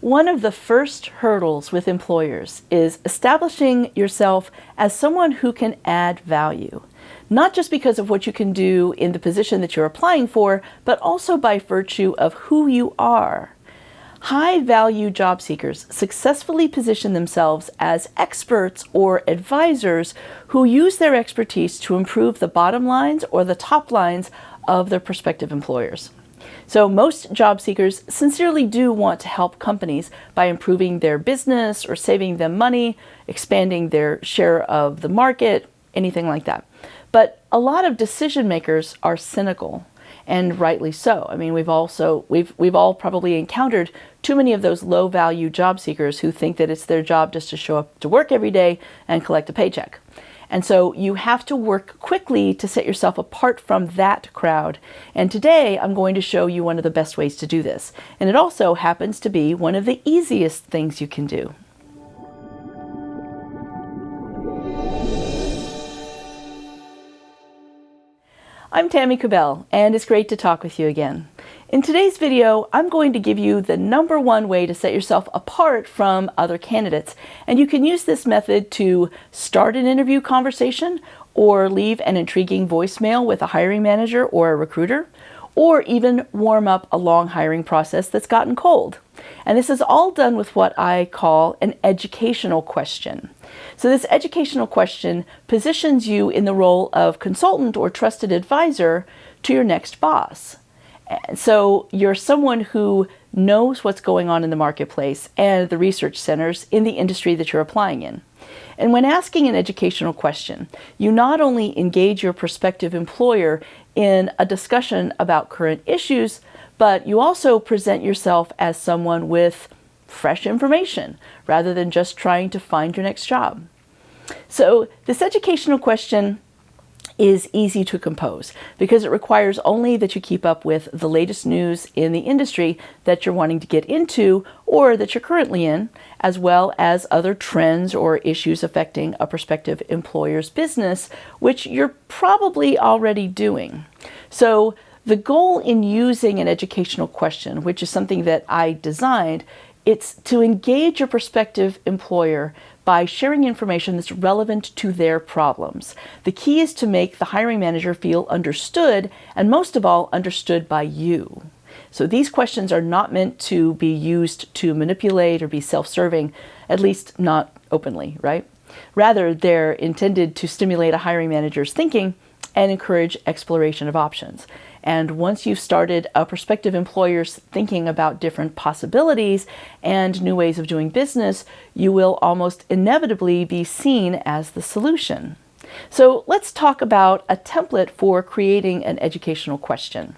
One of the first hurdles with employers is establishing yourself as someone who can add value, not just because of what you can do in the position that you're applying for, but also by virtue of who you are. High-value job seekers successfully position themselves as experts or advisors who use their expertise to improve the bottom lines or the top lines of their prospective employers. So most job seekers sincerely do want to help companies by improving their business or saving them money, expanding their share of the market, anything like that. But a lot of decision makers are cynical, and rightly so. I mean, we've all probably encountered too many of those low-value job seekers who think that it's their job just to show up to work every day and collect a paycheck. And so you have to work quickly to set yourself apart from that crowd. And today I'm going to show you one of the best ways to do this. And it also happens to be one of the easiest things you can do. I'm Tammy Cabell, and it's great to talk with you again. In today's video, I'm going to give you the #1 way to set yourself apart from other candidates. And you can use this method to start an interview conversation, or leave an intriguing voicemail with a hiring manager or a recruiter, or even warm up a long hiring process that's gotten cold. And this is all done with what I call an educational question. So this educational question positions you in the role of consultant or trusted advisor to your next boss. So you're someone who knows what's going on in the marketplace and the research centers in the industry that you're applying in. And when asking an educational question, you not only engage your prospective employer in a discussion about current issues, but you also present yourself as someone with fresh information rather than just trying to find your next job. So this educational question is easy to compose because it requires only that you keep up with the latest news in the industry that you're wanting to get into or that you're currently in, as well as other trends or issues affecting a prospective employer's business, which you're probably already doing. So the goal in using an educational question, which is something that I designed, it's to engage your prospective employer by sharing information that's relevant to their problems. The key is to make the hiring manager feel understood, and most of all, understood by you. So these questions are not meant to be used to manipulate or be self-serving, at least not openly, right? Rather, they're intended to stimulate a hiring manager's thinking and encourage exploration of options. And once you've started a prospective employer's thinking about different possibilities and new ways of doing business, you will almost inevitably be seen as the solution. So let's talk about a template for creating an educational question.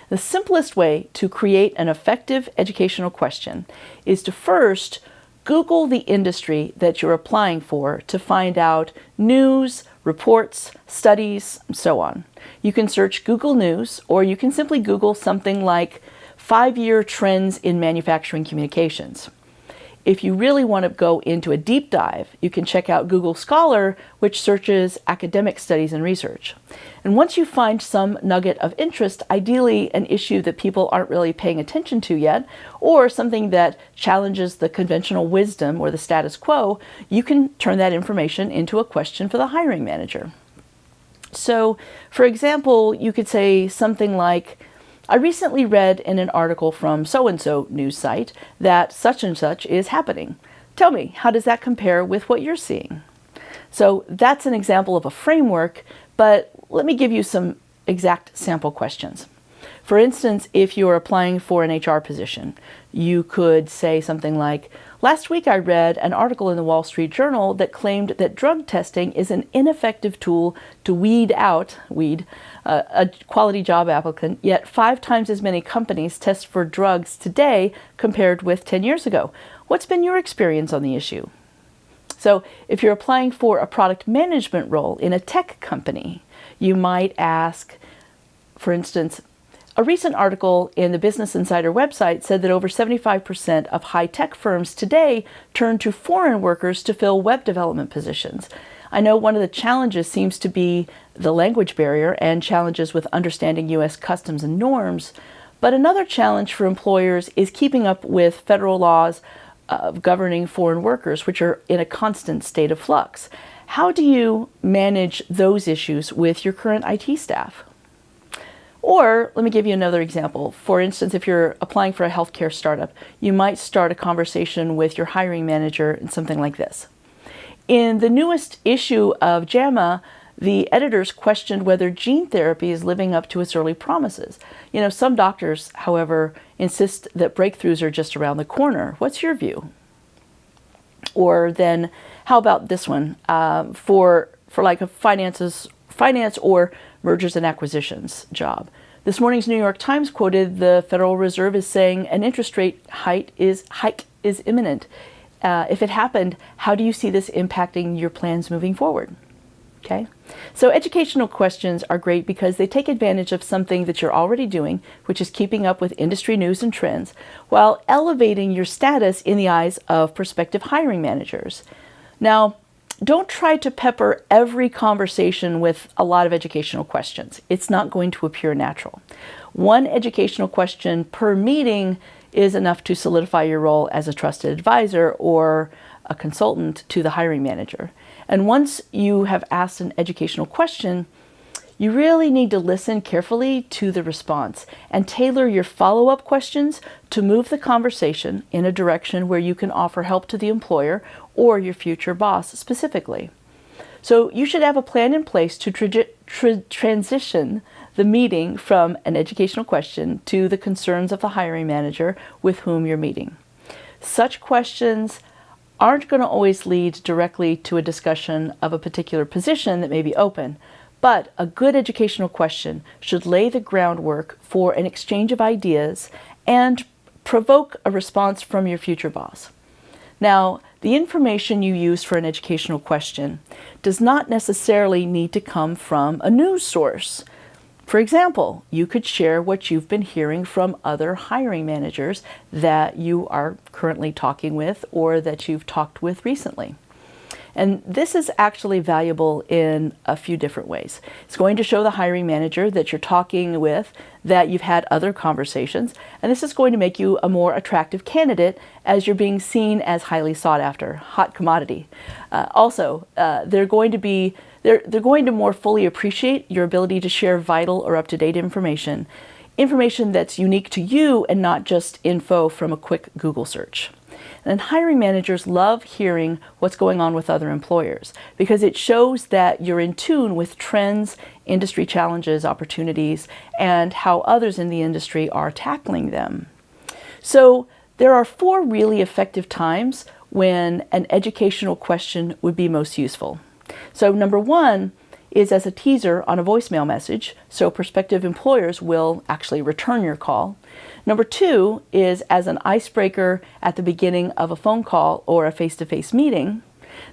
The simplest way to create an effective educational question is to first Google the industry that you're applying for to find out news, reports, studies, and so on. You can search Google News, or you can simply Google something like 5-year trends in manufacturing communications. If you really want to go into a deep dive, you can check out Google Scholar, which searches academic studies and research. And once you find some nugget of interest, ideally an issue that people aren't really paying attention to yet, or something that challenges the conventional wisdom or the status quo, you can turn that information into a question for the hiring manager. So, for example, you could say something like, I recently read in an article from so-and-so news site that such and such is happening. Tell me, how does that compare with what you're seeing? So that's an example of a framework, but let me give you some exact sample questions. For instance, if you're applying for an HR position, you could say something like, last week I read an article in the Wall Street Journal that claimed that drug testing is an ineffective tool to weed out a quality job applicant, yet 5 times as many companies test for drugs today compared with 10 years ago. What's been your experience on the issue? So if you're applying for a product management role in a tech company, you might ask, for instance, a recent article in the Business Insider website said that over 75% of high-tech firms today turn to foreign workers to fill web development positions. I know one of the challenges seems to be the language barrier and challenges with understanding U.S. customs and norms, But another challenge for employers is keeping up with federal laws governing foreign workers, which are in a constant state of flux. How do you manage those issues with your current IT staff? Or let me give you another example. For instance, if you're applying for a healthcare startup, you might start a conversation with your hiring manager in something like this. In the newest issue of JAMA, the editors questioned whether gene therapy is living up to its early promises. Some doctors, however, insist that breakthroughs are just around the corner. What's your view? Or then, how about this one? For like a finance or mergers and acquisitions job. This morning's New York Times quoted the Federal Reserve as saying an interest rate hike is imminent. If it happened, how do you see this impacting your plans moving forward? Okay, so educational questions are great because they take advantage of something that you're already doing, which is keeping up with industry news and trends, while elevating your status in the eyes of prospective hiring managers. Now, don't try to pepper every conversation with a lot of educational questions. It's not going to appear natural. One educational question per meeting is enough to solidify your role as a trusted advisor or a consultant to the hiring manager. And once you have asked an educational question, you really need to listen carefully to the response and tailor your follow-up questions to move the conversation in a direction where you can offer help to the employer or your future boss specifically. So you should have a plan in place to transition the meeting from an educational question to the concerns of the hiring manager with whom you're meeting. Such questions aren't going to always lead directly to a discussion of a particular position that may be open, but a good educational question should lay the groundwork for an exchange of ideas and provoke a response from your future boss. Now, the information you use for an educational question does not necessarily need to come from a news source. For example, you could share what you've been hearing from other hiring managers that you are currently talking with or that you've talked with recently. And this is actually valuable in a few different ways. It's going to show the hiring manager that you're talking with, that you've had other conversations, and this is going to make you a more attractive candidate as you're being seen as highly sought after, hot commodity. They're going to more fully appreciate your ability to share vital or up-to-date information that's unique to you and not just info from a quick Google search. And hiring managers love hearing what's going on with other employers because it shows that you're in tune with trends, industry challenges, opportunities, and how others in the industry are tackling them. So there are 4 really effective times when an educational question would be most useful. So number 1 is as a teaser on a voicemail message, so prospective employers will actually return your call. Number 2 is as an icebreaker at the beginning of a phone call or a face-to-face meeting.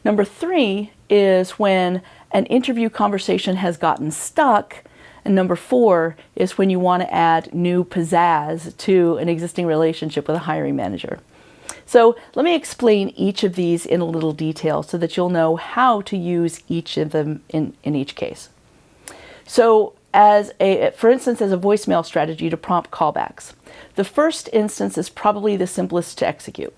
Number 3 is when an interview conversation has gotten stuck. And number 4 is when you want to add new pizzazz to an existing relationship with a hiring manager. So let me explain each of these in a little detail so that you'll know how to use each of them in each case. So for instance, as a voicemail strategy to prompt callbacks, the first instance is probably the simplest to execute.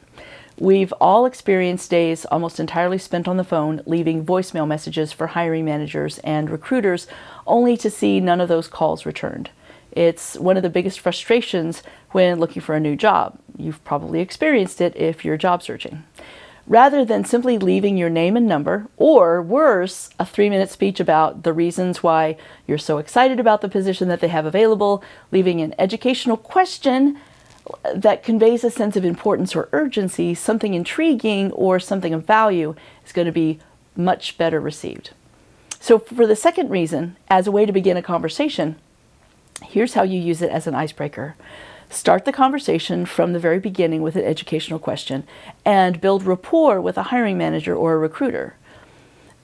We've all experienced days almost entirely spent on the phone, leaving voicemail messages for hiring managers and recruiters, only to see none of those calls returned. It's one of the biggest frustrations when looking for a new job. You've probably experienced it if you're job searching. Rather than simply leaving your name and number, or worse, a 3-minute speech about the reasons why you're so excited about the position that they have available, leaving an educational question that conveys a sense of importance or urgency, something intriguing or something of value is going to be much better received. So for the second reason, as a way to begin a conversation, here's how you use it as an icebreaker. Start the conversation from the very beginning with an educational question and build rapport with a hiring manager or a recruiter.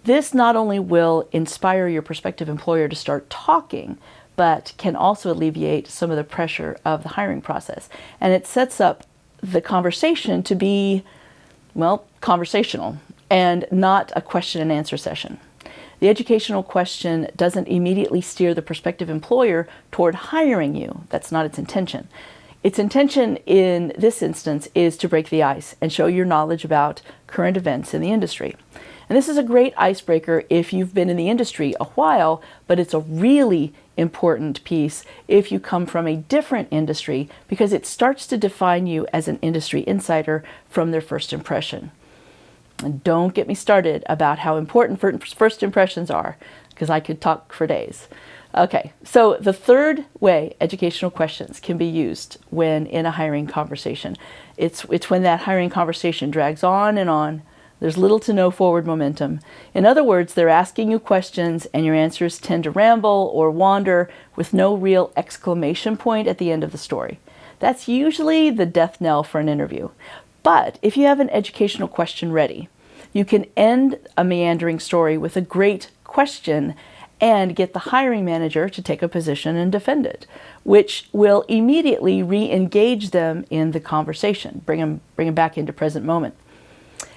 This not only will inspire your prospective employer to start talking, but can also alleviate some of the pressure of the hiring process. And it sets up the conversation to be, well, conversational and not a question and answer session. The educational question doesn't immediately steer the prospective employer toward hiring you. That's not its intention. Its intention in this instance is to break the ice and show your knowledge about current events in the industry. And this is a great icebreaker if you've been in the industry a while, but it's a really important piece if you come from a different industry, because it starts to define you as an industry insider from their first impression. And don't get me started about how important first impressions are, because I could talk for days. Okay, so the third way educational questions can be used when in a hiring conversation, it's when that hiring conversation drags on and on. There's little to no forward momentum. In other words, they're asking you questions and your answers tend to ramble or wander with no real exclamation point at the end of the story. That's usually the death knell for an interview. But if you have an educational question ready, you can end a meandering story with a great question and get the hiring manager to take a position and defend it, which will immediately re-engage them in the conversation, bring them back into present moment.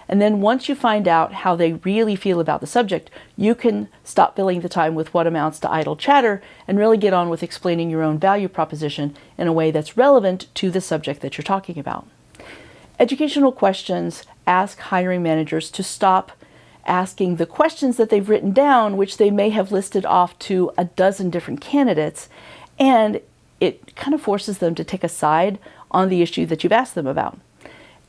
And then once you find out how they really feel about the subject, you can stop filling the time with what amounts to idle chatter and really get on with explaining your own value proposition in a way that's relevant to the subject that you're talking about. Educational questions ask hiring managers to stop asking the questions that they've written down, which they may have listed off to a dozen different candidates, and it kind of forces them to take a side on the issue that you've asked them about.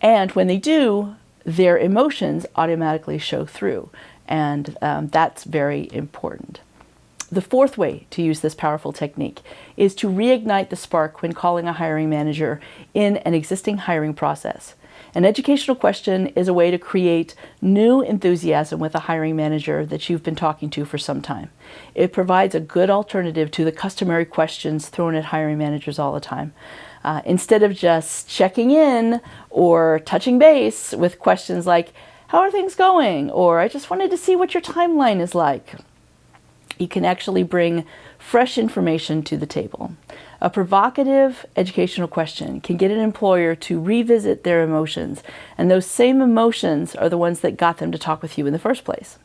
And when they do, their emotions automatically show through, and that's very important. The fourth way to use this powerful technique is to reignite the spark when calling a hiring manager in an existing hiring process. An educational question is a way to create new enthusiasm with a hiring manager that you've been talking to for some time. It provides a good alternative to the customary questions thrown at hiring managers all the time. Instead of just checking in or touching base with questions like, how are things going? Or I just wanted to see what your timeline is like. You can actually bring fresh information to the table. A provocative educational question can get an employer to revisit their emotions, and those same emotions are the ones that got them to talk with you in the first place.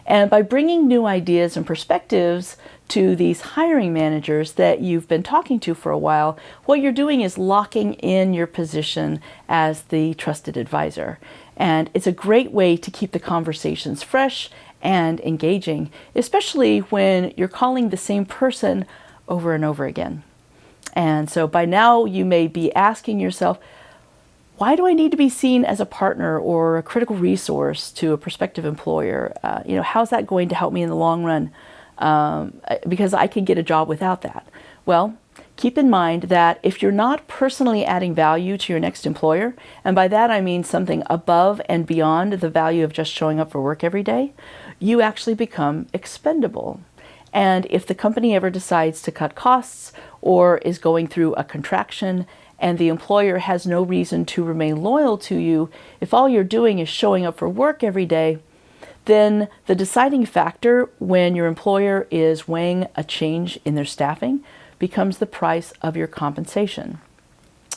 And by bringing new ideas and perspectives to these hiring managers that you've been talking to for a while, what you're doing is locking in your position as the trusted advisor. And it's a great way to keep the conversations fresh and engaging, especially when you're calling the same person over and over again. And so by now you may be asking yourself, why do I need to be seen as a partner or a critical resource to a prospective employer? How's that going to help me in the long run? Because I can get a job without that. Well, keep in mind that if you're not personally adding value to your next employer, and by that I mean something above and beyond the value of just showing up for work every day, you actually become expendable. And if the company ever decides to cut costs or is going through a contraction and the employer has no reason to remain loyal to you, if all you're doing is showing up for work every day, then the deciding factor when your employer is weighing a change in their staffing becomes the price of your compensation.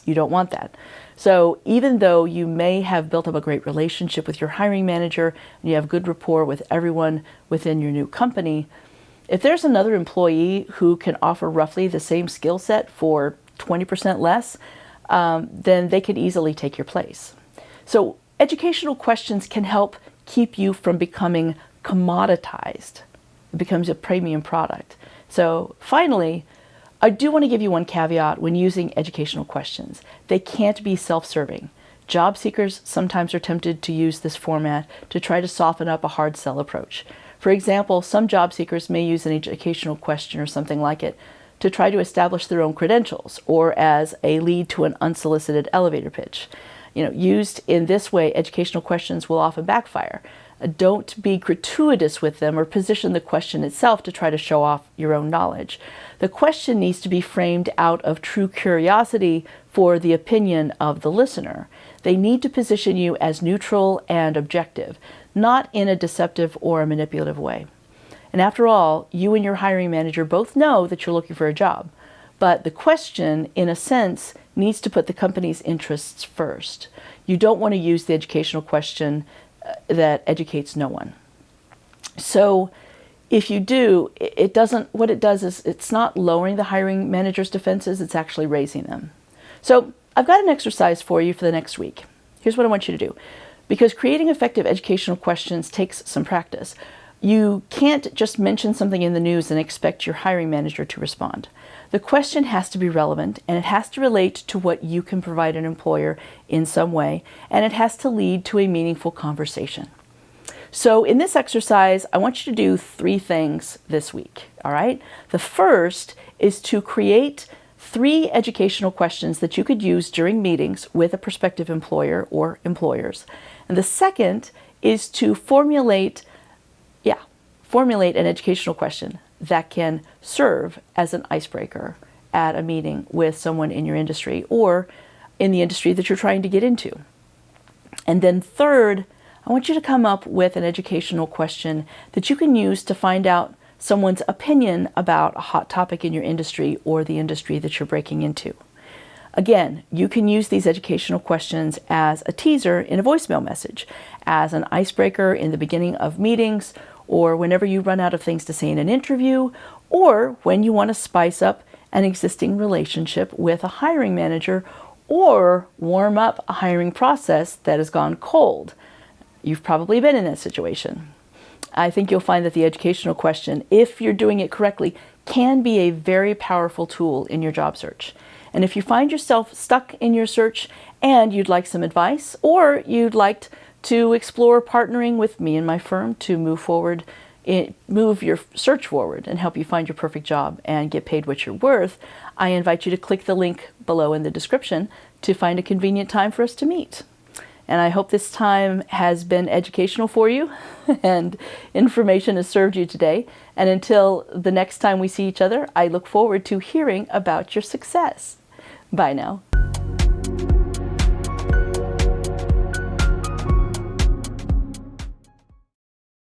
You don't want that. So even though you may have built up a great relationship with your hiring manager and you have good rapport with everyone within your new company, if there's another employee who can offer roughly the same skill set for 20% less, then they could easily take your place. So educational questions can help keep you from becoming commoditized. It becomes a premium product. So finally, I do want to give you one caveat when using educational questions. They can't be self-serving. Job seekers sometimes are tempted to use this format to try to soften up a hard sell approach. For example, some job seekers may use an educational question or something like it to try to establish their own credentials or as a lead to an unsolicited elevator pitch. Used in this way, educational questions will often backfire. Don't be gratuitous with them or position the question itself to try to show off your own knowledge. The question needs to be framed out of true curiosity for the opinion of the listener. They need to position you as neutral and objective, not in a deceptive or a manipulative way. And after all, you and your hiring manager both know that you're looking for a job. But the question, in a sense, needs to put the company's interests first. You don't want to use the educational question that educates no one. So if you do, it doesn't, what it does is it's not lowering the hiring manager's defenses, it's actually raising them. So I've got an exercise for you for the next week. Here's what I want you to do. Because creating effective educational questions takes some practice. You can't just mention something in the news and expect your hiring manager to respond. The question has to be relevant, and it has to relate to what you can provide an employer in some way, and it has to lead to a meaningful conversation. So in this exercise, I want you to do 3 things this week, all right? The first is to create 3 educational questions that you could use during meetings with a prospective employer or employers. And the second is to formulate an educational question that can serve as an icebreaker at a meeting with someone in your industry or in the industry that you're trying to get into. And then third, I want you to come up with an educational question that you can use to find out someone's opinion about a hot topic in your industry or the industry that you're breaking into. Again, you can use these educational questions as a teaser in a voicemail message, as an icebreaker in the beginning of meetings, or whenever you run out of things to say in an interview, or when you want to spice up an existing relationship with a hiring manager, or warm up a hiring process that has gone cold. You've probably been in that situation. I think you'll find that the educational question, if you're doing it correctly, can be a very powerful tool in your job search. And if you find yourself stuck in your search and you'd like some advice, or you'd like to explore partnering with me and my firm to move your search forward and help you find your perfect job and get paid what you're worth, I invite you to click the link below in the description to find a convenient time for us to meet. And I hope this time has been educational for you and information has served you today. And until the next time we see each other, I look forward to hearing about your success. Bye now.